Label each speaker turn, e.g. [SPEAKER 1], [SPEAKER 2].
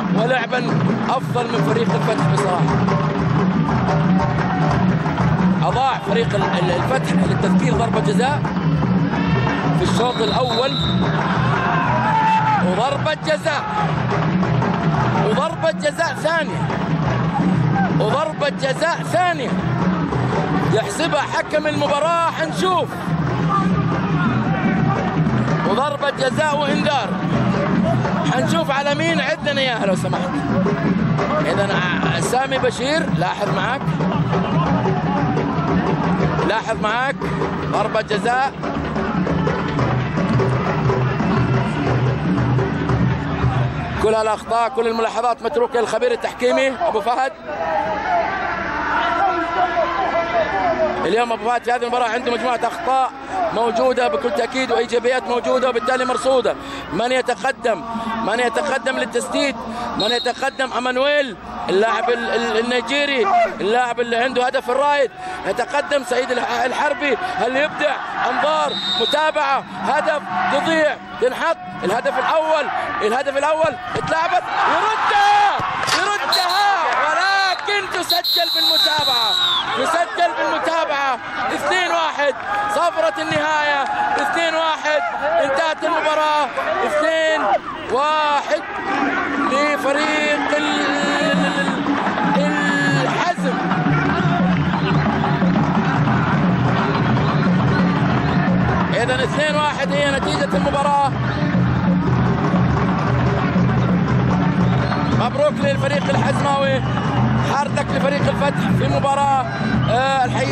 [SPEAKER 1] ولعبا افضل من فريق الفتح بصراحه. اضاع فريق الفتح للتذكير ضربه جزاء في الشوط الاول، وضربه جزاء وضربه جزاء ثانيه وضربه جزاء ثانيه يحسبها حكم المباراه. حنشوف وضربه جزاء وانذار. حنشوف على مين. عدنا اياها لو سمحت. اذا سامي بشير لاحظ معك ضربه جزاء. كل الاخطاء كل الملاحظات متروكه للخبير التحكيمي ابو فهد. اليوم ابو فهد في هذه المباراه عنده مجموعه اخطاء موجوده بكل تاكيد وايجابيات موجوده وبالتالي مرصوده. من يتقدم للتسديد؟ من يتقدم؟ امانويل اللاعب النيجيري، اللاعب اللي عنده هدف الرائد. يتقدم سعيد الحربي. هل يبدع؟ انظار، متابعه، هدف، تضيع، تنحط. الهدف الاول اتلعبت، يردها ولكن تسجل بالمتابعه. 2-1 صفرة النهايه. 2-1 انتهت المباراه. 2-1 لفريق الحزم. اذا 2-1 هي نتيجه المباراه. مبروك للفريق الحزماوي، حارتك لفريق الفتح في مباراه الحقيقه